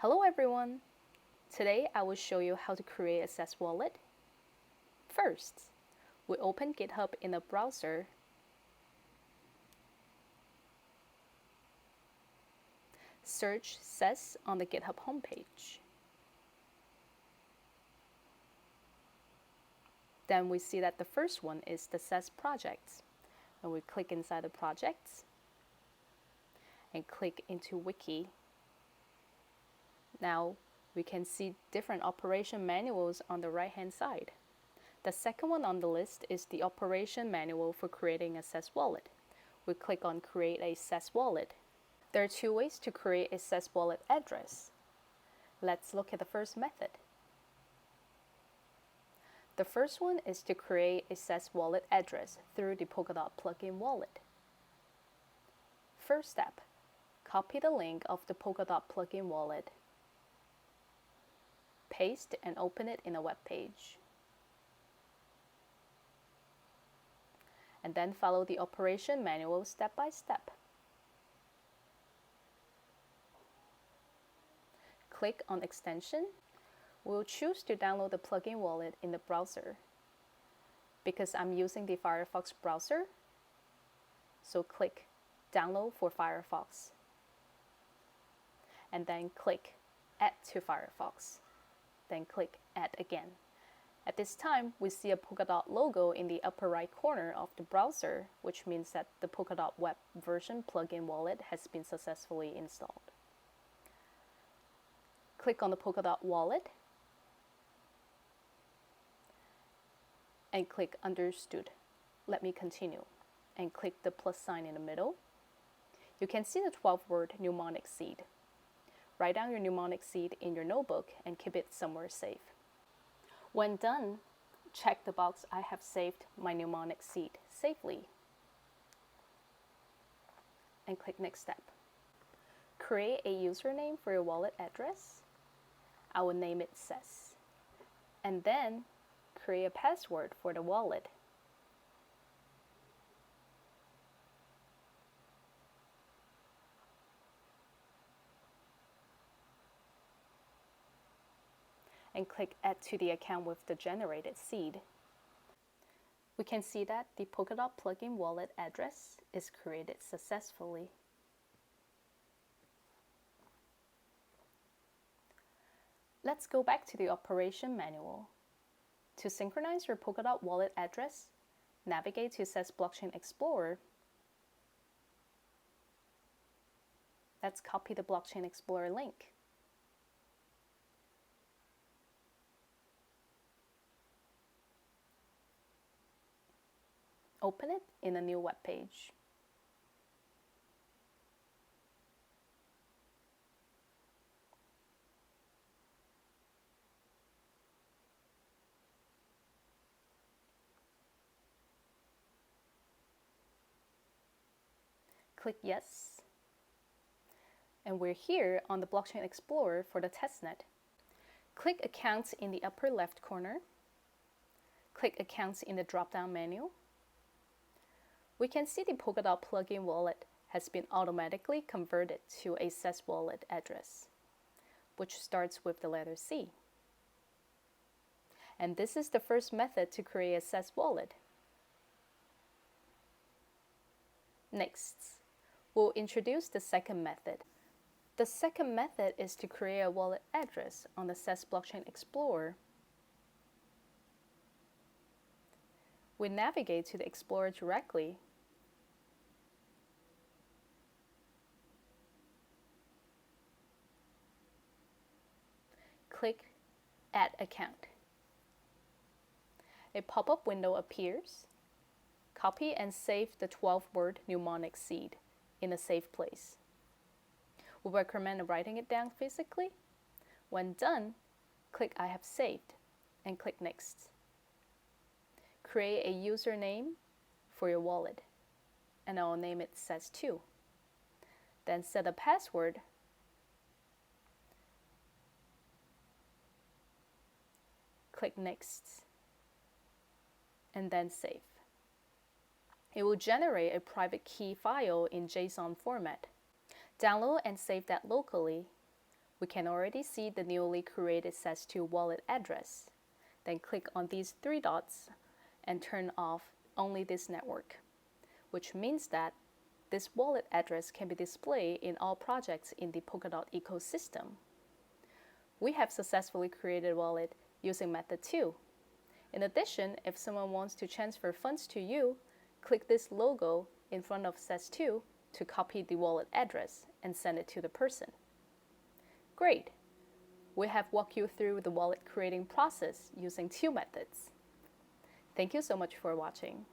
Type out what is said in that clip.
Hello everyone! Today I will show you how to create a CESS wallet. First, we open GitHub in a browser. Search CESS on the GitHub homepage. Then we see that the first one is the CESS project. And we click inside the project and click into Wiki. Now we can see different operation manuals on the right hand side. The second one on the list is the operation manual for creating a CESS wallet. We click on Create a CESS wallet. There are two ways to create a CESS wallet address. Let's look at the first method. The first one is to create a CESS wallet address through the Polkadot plugin wallet. First step, copy the link of the Polkadot plugin wallet. Paste and open it in a web page. And then follow the operation manual step by step. Click on Extension. We'll choose to download the plugin wallet in the browser. Because I'm using the Firefox browser, so click Download for Firefox. And then click Add to Firefox. Then click Add again. At this time, we see a Polkadot logo in the upper right corner of the browser, which means that the Polkadot web version plugin wallet has been successfully installed. Click on the Polkadot wallet and click Understood. Let me continue and click the plus sign in the middle. You can see the 12-word mnemonic seed. Write down your mnemonic seed in your notebook and keep it somewhere safe. When done, check the box I have saved my mnemonic seed safely. And click Next step. Create a username for your wallet address. I will name it CESS. And then create a password for the wallet. And click Add to the account with the generated seed. We can see that the Polkadot plugin wallet address is created successfully. Let's go back to the operation manual. To synchronize your Polkadot wallet address, navigate to CESS Blockchain Explorer. Let's copy the Blockchain Explorer link. Open it in a new web page. Click Yes. And we're here on the Blockchain Explorer for the testnet. Click Accounts in the upper left corner. Click Accounts in the drop-down menu. We can see the Polkadot plugin wallet has been automatically converted to a CESS wallet address, which starts with the letter C. And this is the first method to create a CESS wallet. Next, we'll introduce the second method. The second method is to create a wallet address on the CESS Blockchain Explorer. We navigate to the Explorer directly. Click Add Account. A pop-up window appears. Copy and save the 12-word mnemonic seed in a safe place. We recommend writing it down physically. When done, click I have saved and click Next. Create a username for your wallet, and I will name it CESS2. Then set a password. Click Next, and then save. It will generate a private key file in JSON format. Download and save that locally. We can already see the newly created CESS2 wallet address. Then click on these three dots and turn off only this network, which means that this wallet address can be displayed in all projects in the Polkadot ecosystem. We have successfully created a wallet using method 2. In addition, if someone wants to transfer funds to you, click this logo in front of CESS2 to copy the wallet address and send it to the person. Great! We have walked you through the wallet creating process using 2 methods. Thank you so much for watching.